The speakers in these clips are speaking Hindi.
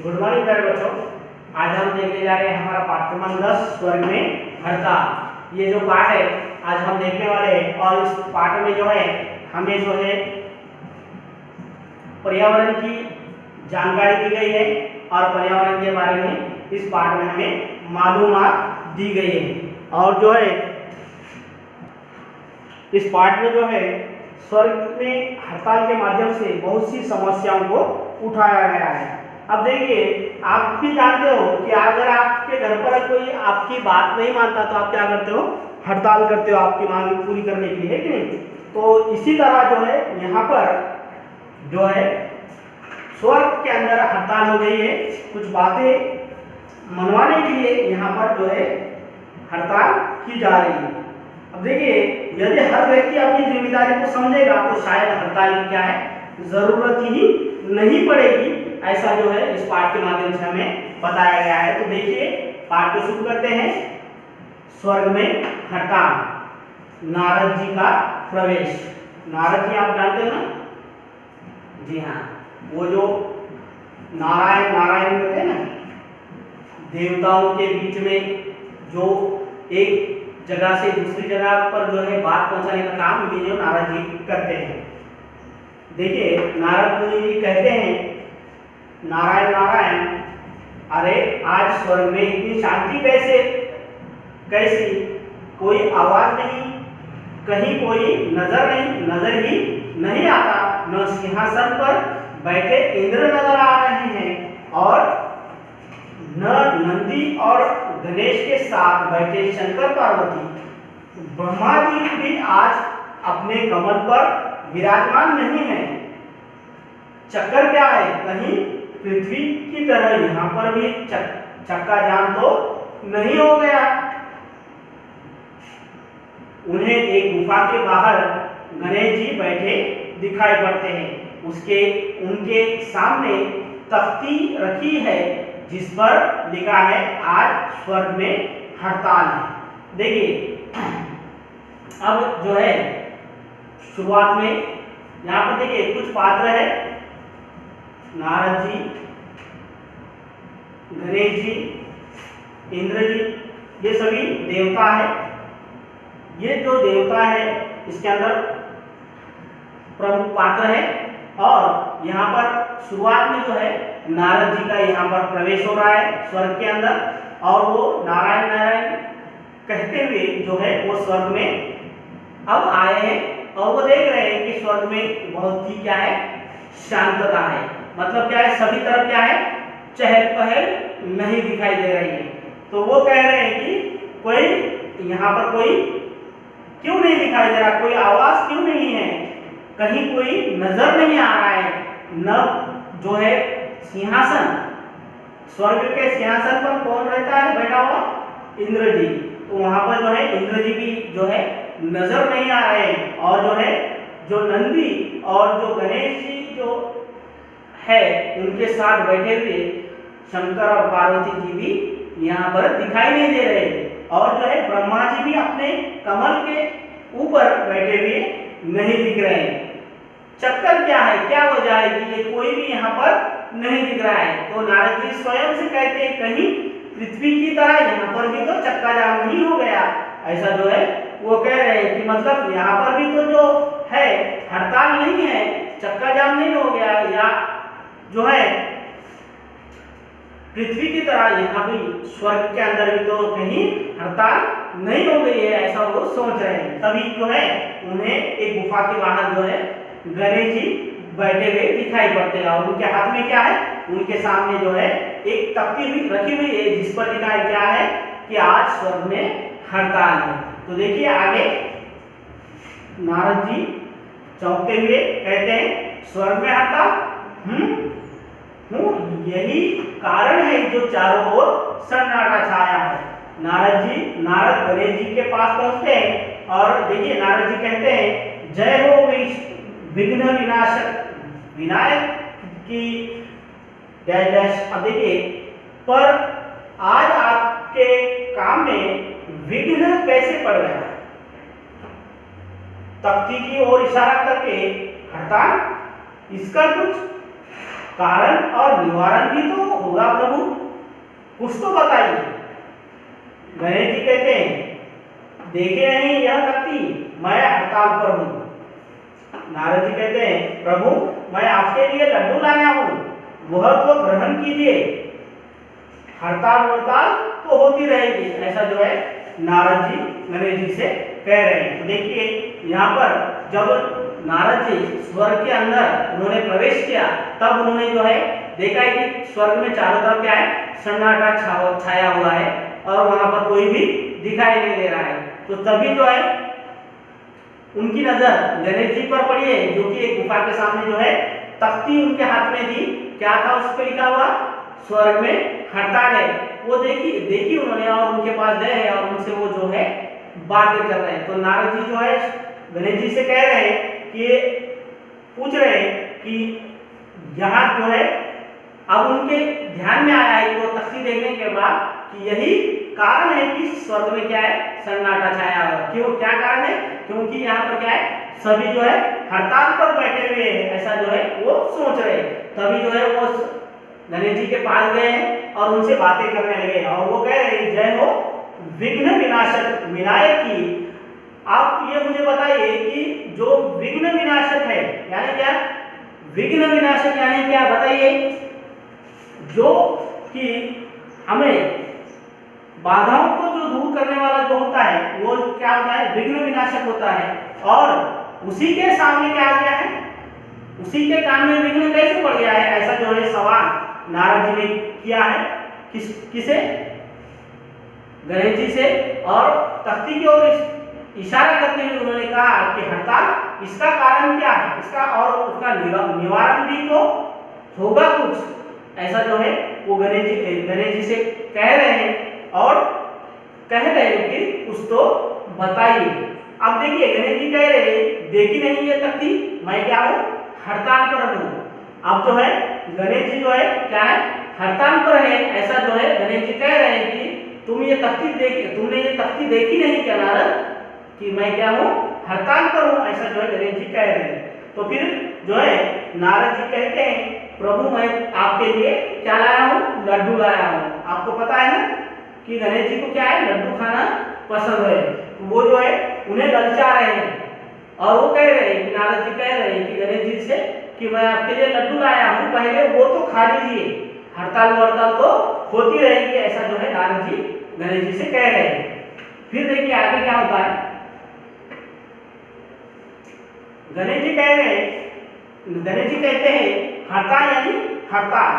गुड मॉर्निंग प्यारे बच्चों। आज हम देखने जा रहे हैं हमारा पाठ क्रमांक 10 स्वर्ग में हड़ताल। ये जो पाठ है आज हम देखने वाले हैं और इस पाठ में जो है हमें जो है पर्यावरण की जानकारी दी गई है और पर्यावरण के बारे में इस पाठ में हमें मालूमात दी गई है। और जो है इस पाठ में जो है स्वर्ग में हड़ताल के माध्यम से बहुत सी समस्याओं को उठाया गया है। अब देखिए, आप भी जानते हो कि अगर आपके घर पर कोई आपकी बात नहीं मानता तो आप क्या करते हो, हड़ताल करते हो आपकी मांग पूरी करने के लिए, है कि नहीं। तो इसी तरह जो है यहाँ पर जो है स्वर्ग के अंदर हड़ताल हो गई है। कुछ बातें मनवाने के लिए यहाँ पर जो है हड़ताल की जा रही है। अब देखिए, यदि हर व्यक्ति अपनी जिम्मेदारी को समझेगा तो शायद हड़ताल की क्या है जरूरत ही नहीं पड़ेगी। ऐसा जो है इस पाठ के माध्यम से हमें बताया गया है। तो देखिए, पाठ को शुरू करते हैं। स्वर्ग में हड़ताल, नारद जी का प्रवेश। नारद जी आप जानते हो ना, जी हाँ, वो जो नारायण होते हैं ना, देवताओं के बीच में जो एक जगह से दूसरी जगह पर जो है बात पहुंचाने का काम ये जो नारद जी करते हैं। देखिए, नारद मुनि जी कहते हैं, नारायण नारायण, अरे आज स्वर्ग में इतनी शांति कैसी, कोई आवाज नहीं, कहीं कोई नजर ही नहीं आता, न सिंहासन पर बैठे इंद्र नजर आ रहे हैं और न नंदी और गणेश के साथ बैठे शंकर पार्वती। ब्रह्मा जी भी आज अपने कमल पर विराजमान नहीं है। चक्कर क्या है, कहीं पृथ्वी की तरह यहाँ पर भी चक्का जाम तो नहीं हो गया। उन्हें एक गुफा के बाहर गणेश जी बैठे दिखाई पड़ते हैं। उनके सामने तख्ती रखी है जिस पर लिखा है आज स्वर्ग में हड़ताल है। देखिए, अब जो है शुरुआत में यहाँ पर देखिए कुछ पात्र है, नारद जी, गणेश जी, इंद्र जी, ये सभी देवता है। ये जो देवता है इसके अंदर प्रमुख पात्र है। और यहाँ पर शुरुआत में जो है नारद जी का यहाँ पर प्रवेश हो रहा है स्वर्ग के अंदर, और वो नारायण नारायण कहते हुए जो है वो स्वर्ग में अब आए हैं और वो देख रहे हैं कि स्वर्ग में बहुत ही क्या है, शांतता है। मतलब क्या है, सभी तरफ क्या है, चहल पहल नहीं दिखाई दे रही है। तो वो कह रहे हैं कि कोई यहाँ पर कोई क्यों नहीं दिखाई दे रहा, कोई आवाज क्यों नहीं है, कहीं कोई नजर नहीं आ रहा है। न जो है सिंहासन, स्वर्ग के सिंहासन पर कौन रहता है बैठा हुआ, इंद्र जी। तो वहां पर जो है इंद्र जी भी जो है नजर नहीं आ रहे हैं। और जो है जो नंदी और जो गणेश जी जो है उनके साथ बैठे हुए शंकर और पार्वती जी भी यहाँ पर दिखाई नहीं दे रहे। और जो है ब्रह्मा जी भी अपने कमल के ऊपर बैठे हुए नहीं दिख रहे हैं। चक्कर क्या है, क्या वजह है कि ये कोई भी यहाँ पर नहीं दिख रहा है। तो नारद जी स्वयं से कहते हैं, कहीं पृथ्वी की तरह यहाँ पर भी तो चक्का जाम नहीं हो गया। ऐसा जो है वो कह रहे हैं कि मतलब यहाँ पर भी तो जो है हड़ताल नहीं है, चक्का जाम नहीं हो गया, या जो है पृथ्वी की तरह यहाँ भी स्वर्ग के अंदर भी तो कहीं हड़ताल नहीं हो गई है, ऐसा वो सोच रहे हैं। तभी जो है उन्हें एक गुफा के बाहर जो है गणेश जी बैठे हुए दिखाई पड़ते हैं। और उनके हाथ में क्या है, उनके सामने जो है एक तख्ती रखी हुई है जिस पर लिखा है क्या है कि आज स्वर्ग में हड़ताल है। तो देखिए आगे नारद जी चौंकते हुए कहते हैं, स्वर्ग में हड़ताल, यही कारण है जो चारों ओर सन्नाटा छाया है। नारद गणेश जी के पास पहुंचते हैं और देखिए नारद जी कहते हैं, जय हो विघ्न विनायक की डैश। अब देखिए, पर आज आपके काम में विघ्न कैसे पड़ गया। तख्ती की ओर इशारा करके हड़ताल, इसका कुछ कारण और निवारण भी तो होगा प्रभु? कुछ तो बताइए। गणेश जी कहते हैं देखे नहीं यह तख्ती, मैं हड़ताल पर हूँ। नारद जी कहते हैं प्रभु मैं आपके लिए लड्डू लाया हूँ, वह तो ग्रहण कीजिए, हड़ताल वड़ताल तो होती रहेगी। ऐसा जो है नारद जी गणेश जी से कह रहे हैं। तो देखिए यहाँ पर जब नारद जी स्वर्ग के अंदर उन्होंने प्रवेश किया तब उन्होंने जो है देखा है कि स्वर्ग में चारों तरफ क्या है, सन्नाटा छाया हुआ है और वहां पर कोई भी दिखाई नहीं दे रहा है। तो तभी जो है उनकी नजर गणेश जी पर पड़ी है, जो कि एक गुफा के सामने जो है तख्ती उनके हाथ में थी। क्या था उस पर लिखा हुआ? स्वर्ग में हड़ताल है। वो देखी उन्होंने और उनके पास गए और उनसे वो जो है बातें कर रहे हैं। तो नारद जी जो है गणेश जी से कह रहे हैं कि पूछ रहे हैं कि यहाँ जो है अब उनके ध्यान में आया है कि वो तख्ती देखने के बाद कि यही कारण है कि स्वर्ग में क्या है, सन्नाटा छाया हुआ। क्यों, क्या कारण है? क्योंकि यहाँ पर क्या है, सभी जो है हड़ताल पर बैठे हुए हैं, ऐसा जो है वो सोच रहे हैं। तभी जो है वो गणेश जी के पास गए हैं और उनसे बातें करने लगे और वो कह रहे हैं जय हो विघ्न विनाशक विनायक की। आप ये मुझे बताइए कि जो विघ्न विनाशक है यानी क्या? विघ्न विनाशक यानी क्या बताइए? जो कि हमें बाधाओं को जो दूर करने वाला जो होता है वो क्या होता है? विघ्न विनाशक होता है। और उसी के सामने क्या आ गया है, उसी के कान में विघ्न कैसे पड़ गया है? ऐसा जो है सवाल नारद जी ने किया है किसे? गणेश जी से। और तख्ती की ओर इशारा करते हुए उन्होंने कहा कि हड़ताल इसका कारण क्या है, इसका और उसका निवारण भी तो होगा कुछ। ऐसा जो है वो गणेश जी से कह रहे हैं और कह रहे हैं कि कुछ तो बताइए। अब देखिए गणेश जी कह रहे हैं देखी नहीं ये तख्ती, मैं क्या हूँ, हड़ताल पर हूँ। अब जो है गणेश जी जो है क्या है, हड़ताल पर है। ऐसा जो है गणेश जी कह रहे हैं कि तुमने ये तख्ती देखी नहीं क्या नारद, कि मैं क्या हूँ, हड़ताल पर हूँ। ऐसा जो है गणेश जी कह रहे हैं। तो फिर जो है नारद जी कहते हैं प्रभु मैं आपके लिए क्या लाया हूँ, लड्डू लाया हूँ। आपको पता है ना कि गणेश जी को क्या है, लड्डू खाना पसंद है। वो जो है उन्हें ललचा रहे हैं और वो कह रहे हैं कि नारद जी कह रहे हैं कि गणेश जी से कि मैं आपके लिए लड्डू लाया हूँ, पहले वो तो खा लीजिए, हड़ताल वड़ताल तो होती रहेगी। ऐसा जो है नारद जी गणेश जी से कह रहे हैं। फिर देखिए आगे क्या होता है। गणेश जी कह रहे हैं, गणेश जी कहते हैं हड़ताल यानी हड़ताल।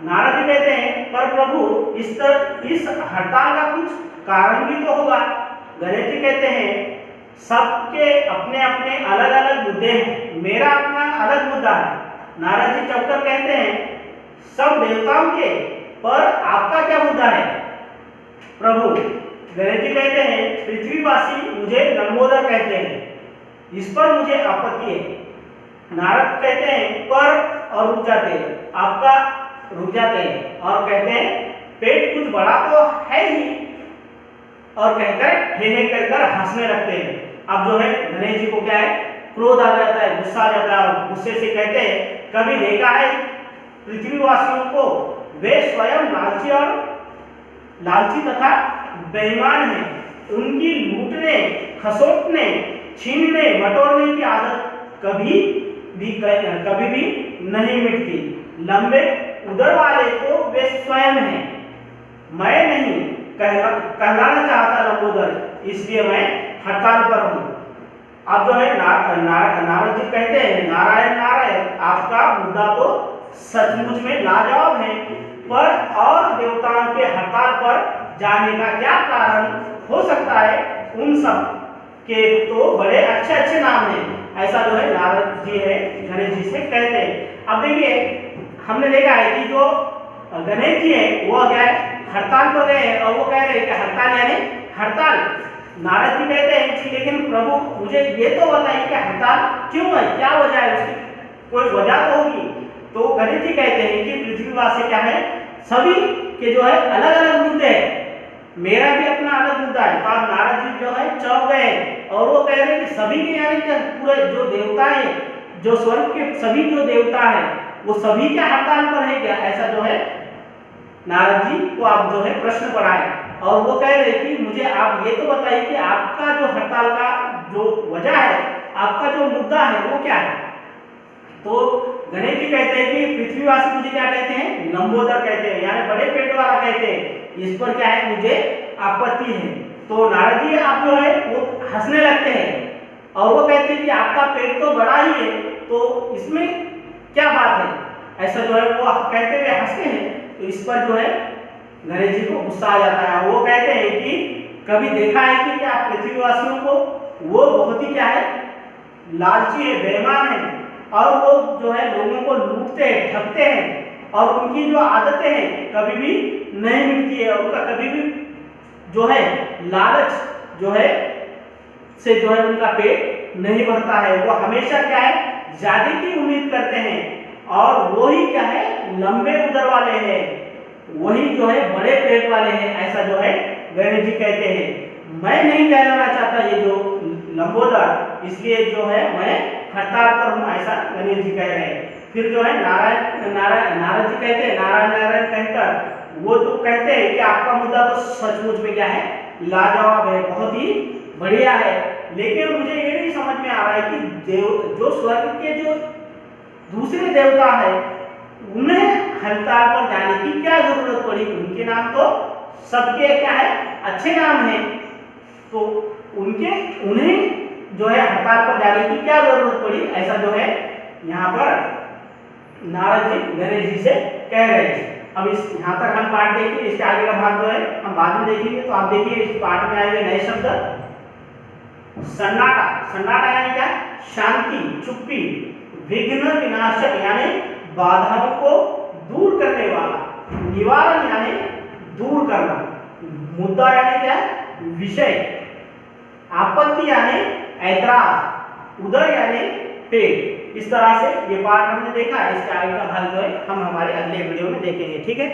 नारद जी कहते हैं पर प्रभु इस हड़ताल का कुछ कारण भी तो होगा। गणेश जी कहते हैं सबके अपने अपने अलग अलग मुद्दे हैं, मेरा अपना अलग मुद्दा है। नारद जी चौकर कहते हैं सब देवताओं के, पर आपका क्या मुद्दा है प्रभु? गणेश जी कहते हैं पृथ्वीवासी मुझे लंबोदर कहते हैं, इस पर मुझे आपत्ति है। नारद कहते हैं पर और रुक जाते हैं, आपका रुक जाते हैं और कहते हैं पेट कुछ बड़ा तो है ही, और कहकर हे कहकर हंसने लगते हैं। अब जो है गणेश जी को क्या है, क्रोध आ जाता है, गुस्सा आ जाता है और गुस्से से कहते हैं कभी देखा है पृथ्वीवासियों को, वे स्वयं लालची तथा बेईमान हैं, उनकी लूटने खसोटने छीनने बटोरने की आदत कभी भी नहीं मिटती। लंबे उदर वाले तो वे स्वयं हैं, मैं नहीं कहलाना चाहता लंबोदर, इसलिए मैं हड़ताल पर हूँ। अब जो है नारद जी कहते हैं नारायण नारायण, आपका मुद्दा तो सचमुच में लाजवाब है, पर और देवताओं के हड़ताल पर जाने का क्या कारण हो सकता है? उन सब के तो बड़े अच्छे अच्छे नाम हैं। ऐसा जो है नारद जी है गणेश जी से कहते हैं। अब देखिए हमने देखा है कि जो गणेश जी है वो क्या है, हड़ताल पर गए हैं और वो कह रहे हैं कि हड़ताल यानी हड़ताल। नारद जी कहते हैं कि लेकिन प्रभु मुझे ये तो बताइए कि हड़ताल क्यों है, क्या वजह है, उसकी कोई वजह तो होगी। तो गणेश जी कहते हैं कि पृथ्वीवासी क्या है, सभी के जो है अलग अलग मुद्दे हैं, मेरा भी अपना अलग मुद्दा है। और नारद जी जो है चौंक गए और वो कह रहे हैं कि सभी के यानी कि पूरे जो देवता है, जो स्वर्ग के सभी जो देवता है वो सभी क्या हड़ताल पर है क्या? ऐसा जो है नारद जी को आप जो है प्रश्न पढ़ाए और वो कह रहे कि मुझे आप ये तो बताइए कि आपका जो हड़ताल का जो वजह है, आपका जो मुद्दा है वो क्या है। तो गणेश जी कहते हैं कि पृथ्वीवासी मुझे क्या कहते हैं, लंबोदर कहते हैं, यानी बड़े पेट वाला कहते हैं, इस पर क्या है मुझे आपत्ति है। तो नारद जी आप जो है वो हंसने लगते हैं और वो कहते हैं कि आपका पेट तो बड़ा ही है, तो इसमें क्या बात है, ऐसा जो है वो कहते हुए हंसते हैं। तो इस पर जो है गणेश जी को गुस्सा आ जाता है। वो कहते हैं कि कभी देखा है कि क्या पृथ्वीवासियों को, वो बहुत ही क्या है लालची है, बेईमान है, और वो जो है लोगों को लूटते हैं, ठगते हैं, और उनकी जो आदतें हैं कभी भी नहीं मिटती है, उनका कभी भी जो है लालच जो है से जो है उनका पेट नहीं भरता है। वो हमेशा क्या है ज्यादा की उम्मीद करते हैं, और वो ही क्या है लंबे उदर वाले हैं, वही जो है बड़े पेट वाले हैं, ऐसा जो है गणेश जी कहते हैं। मैं नहीं कहना चाहता ये जो लंबोदर, इसलिए जो है मैं हड़ताल पर हूँ, ऐसा गणेश जी कह रहे हैं। फिर जो है नारद जी कहते हैं, नारायण नारायण कहकर वो तो कहते हैं कि आपका मुद्दा तो सचमुच में क्या है लाजवाब है, बहुत ही बढ़िया है, लेकिन मुझे ये नहीं समझ में आ रहा है कि जो स्वर्ग के जो दूसरे देवता है उन्हें हड़ताल पर जाने की क्या जरूरत पड़ी। उनके नाम तो सबके क्या है अच्छे नाम हैं, तो उन्हें जो है हड़ताल पर जाने की क्या जरूरत पड़ी, ऐसा जो है यहाँ पर नारद जी गणेश जी से कह रहे हैं। अब इस यहाँ तक हम पाठ देखिए, इसके आगे का भाग जो है हम बाद में देखेंगे। तो आप देखिए इस पाठ में आए हुए नए शब्द, सन्नाटा, सन्नाटा यानी क्या, शांति, चुप्पी, विघ्न विनाशक यानी बाधाओं को दूर करने वाला, निवारण यानी दूर करना, मुद्दा यानी क्या विषय, आपत्ति यानी ऐतराज, उदर यानी पेट। इस तरह से ये पाठ हमने देखा है, इसके आगे का भाग जो है हम हमारे अगले वीडियो में देखेंगे। ठीक है।